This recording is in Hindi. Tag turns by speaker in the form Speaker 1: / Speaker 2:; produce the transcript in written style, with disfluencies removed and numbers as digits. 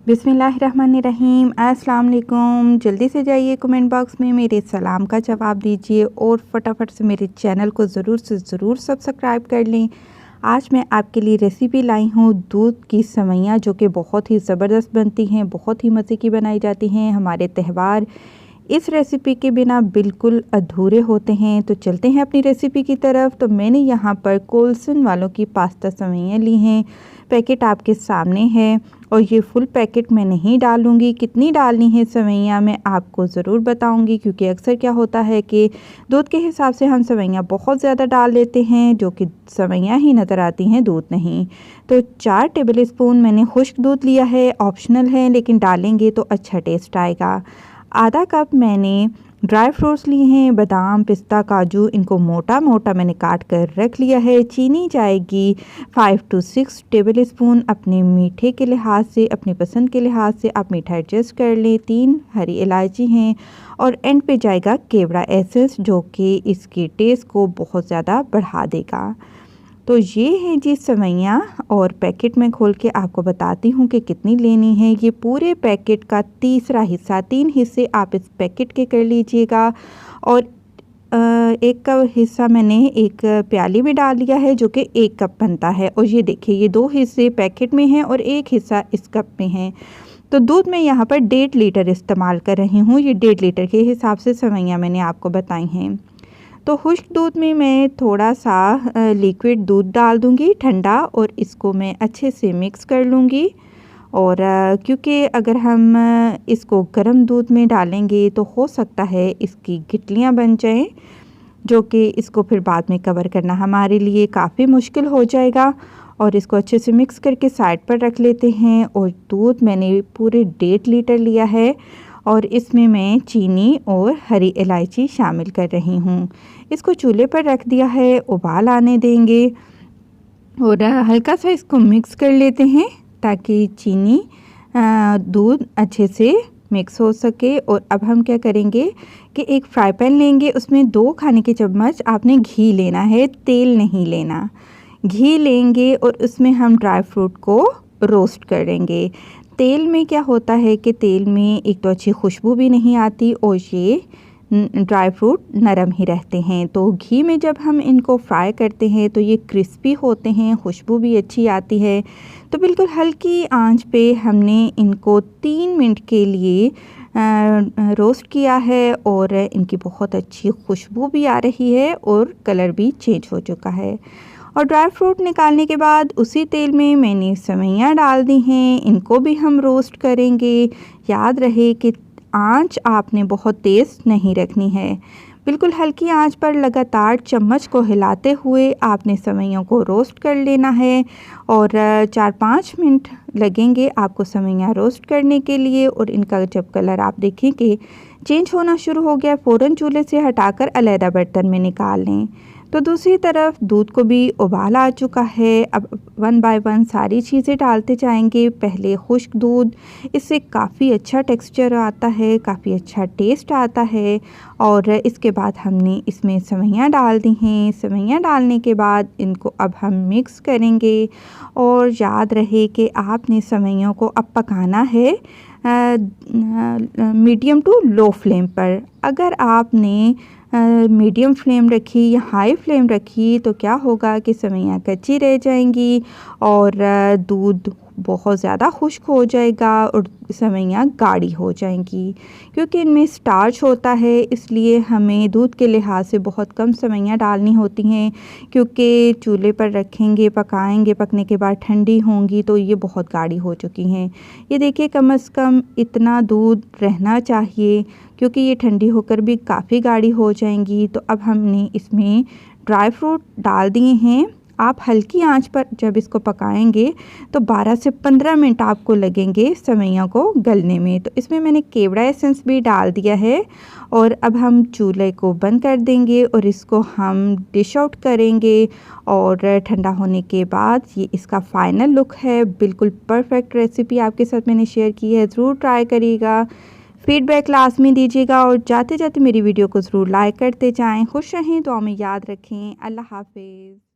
Speaker 1: बिस्मिल्लाहिर्रहमानिर्रहीम। अस्सलाम वालेकुम। जल्दी से जाइए कमेंट बॉक्स में मेरे सलाम का जवाब दीजिए और फटाफट से मेरे चैनल को ज़रूर से ज़रूर सब्सक्राइब कर लें। आज मैं आपके लिए रेसिपी लाई हूँ दूध की सेवइयाँ, जो कि बहुत ही ज़बरदस्त बनती हैं, बहुत ही मज़े की बनाई जाती हैं। हमारे त्यौहार इस रेसिपी के बिना बिल्कुल अधूरे होते हैं। तो चलते हैं अपनी रेसिपी की तरफ। तो मैंने यहाँ पर कोलसन वालों की पास्ता सेवइयाँ ली हैं। पैकेट आपके सामने है और ये फुल पैकेट मैं नहीं डालूँगी। कितनी डालनी है सेवइयाँ मैं आपको ज़रूर बताऊँगी, क्योंकि अक्सर क्या होता है कि दूध के हिसाब से हम सेवइयाँ बहुत ज़्यादा डाल लेते हैं, जो कि सेवइयाँ ही नज़र आती हैं, दूध नहीं। तो 4 टेबल स्पून मैंने खुश्क दूध लिया है। ऑप्शनल है, लेकिन डालेंगे तो अच्छा टेस्ट आएगा। आधा कप मैंने ड्राई फ्रूट्स लिए हैं, बादाम, पिस्ता, काजू। इनको मोटा मोटा मैंने काट कर रख लिया है। चीनी जाएगी 5 to 6 टेबल स्पून। अपने मीठे के लिहाज से, अपनी पसंद के लिहाज से आप मीठा एडजस्ट कर लें। 3 हरी इलायची हैं और एंड पे जाएगा केवड़ा एसेंस, जो कि इसके टेस्ट को बहुत ज़्यादा बढ़ा देगा। तो ये है जी सेवइयाँ, और पैकेट में खोल के आपको बताती हूँ कि कितनी लेनी है। ये पूरे पैकेट का तीसरा हिस्सा, 3 हिस्से आप इस पैकेट के कर लीजिएगा, और एक का हिस्सा मैंने एक प्याली में डाल लिया है, जो कि 1 कप बनता है। और ये देखिए, ये 2 हिस्से पैकेट में हैं और 1 हिस्सा इस कप में है। तो दूध मैं यहाँ पर 1.5 लीटर इस्तेमाल कर रही हूँ। ये 1.5 लीटर के हिसाब से सेवइयाँ मैंने आपको बताई हैं। तो खुश्क दूध में मैं थोड़ा सा लिक्विड दूध डाल दूँगी ठंडा, और इसको मैं अच्छे से मिक्स कर लूँगी। और क्योंकि अगर हम इसको गर्म दूध में डालेंगे तो हो सकता है इसकी गिटलियाँ बन जाएं, जो कि इसको फिर बाद में कवर करना हमारे लिए काफ़ी मुश्किल हो जाएगा। और इसको अच्छे से मिक्स करके साइड पर रख लेते हैं। और दूध मैंने पूरे 1.5 लीटर लिया है, और इसमें मैं चीनी और हरी इलायची शामिल कर रही हूँ। इसको चूल्हे पर रख दिया है, उबाल आने देंगे, और हल्का सा इसको मिक्स कर लेते हैं ताकि चीनी दूध अच्छे से मिक्स हो सके। और अब हम क्या करेंगे कि एक फ्राई पैन लेंगे, उसमें 2 खाने के चम्मच आपने घी लेना है, तेल नहीं लेना। घी लेंगे और उसमें हम ड्राई फ्रूट को रोस्ट करेंगे। तेल में क्या होता है कि तेल में एक तो अच्छी खुशबू भी नहीं आती, और ये ड्राई फ्रूट नरम ही रहते हैं। तो घी में जब हम इनको फ्राई करते हैं तो ये क्रिस्पी होते हैं, खुशबू भी अच्छी आती है। तो बिल्कुल हल्की आंच पे हमने इनको 3 मिनट के लिए रोस्ट किया है, और इनकी बहुत अच्छी खुशबू भी आ रही है और कलर भी चेंज हो चुका है। और ड्राई फ्रूट निकालने के बाद उसी तेल में मैंने सेवइयाँ डाल दी हैं, इनको भी हम रोस्ट करेंगे। याद रहे कि आंच आपने बहुत तेज़ नहीं रखनी है, बिल्कुल हल्की आंच पर लगातार चम्मच को हिलाते हुए आपने सेवइयों को रोस्ट कर लेना है। और 4-5 मिनट लगेंगे आपको सेवइयाँ रोस्ट करने के लिए। और इनका जब कलर आप देखें कि चेंज होना शुरू हो गया, फ़ौरन चूल्हे से हटाकर अलग बर्तन में निकाल लें। तो दूसरी तरफ दूध को भी उबाल आ चुका है। अब 1 बाय 1 सारी चीज़ें डालते जाएंगे। पहले खुश्क दूध, इससे काफ़ी अच्छा टेक्सचर आता है, काफ़ी अच्छा टेस्ट आता है। और इसके बाद हमने इसमें सेवइयाँ डाल दी हैं। सेवइयाँ डालने के बाद इनको अब हम मिक्स करेंगे। और याद रहे कि आपने सेवइयों को अब पकाना है मीडियम टू लो फ्लेम पर। अगर आपने मीडियम फ्लेम रखी या हाई फ्लेम रखी तो क्या होगा कि सेवइयाँ कच्ची रह जाएंगी, और दूध बहुत ज़्यादा खुश्क हो जाएगा और सेवइयाँ गाढ़ी हो जाएंगी। क्योंकि इनमें स्टार्च होता है, इसलिए हमें दूध के लिहाज से बहुत कम सेवइयाँ डालनी होती हैं, क्योंकि चूल्हे पर रखेंगे, पकाएंगे, पकने के बाद ठंडी होंगी तो ये बहुत गाढ़ी हो चुकी हैं। ये देखिए, कम से कम इतना दूध रहना चाहिए, क्योंकि ये ठंडी होकर भी काफ़ी गाढ़ी हो जाएंगी। तो अब हमने इसमें ड्राई फ्रूट डाल दिए हैं। आप हल्की आंच पर जब इसको पकाएंगे तो 12 से 15 मिनट आपको लगेंगे सेवइयों को गलने में। तो इसमें मैंने केवड़ा एसेंस भी डाल दिया है। और अब हम चूल्हे को बंद कर देंगे और इसको हम डिश आउट करेंगे। और ठंडा होने के बाद ये इसका फ़ाइनल लुक है। बिल्कुल परफेक्ट रेसिपी आपके साथ मैंने शेयर की है, ज़रूर ट्राई करिएगा। फीडबैक लाजमी दीजिएगा, और जाते जाते मेरी वीडियो को ज़रूर लाइक करते जाएं। खुश रहें, दुआ में याद रखें। अल्लाह हाफिज़।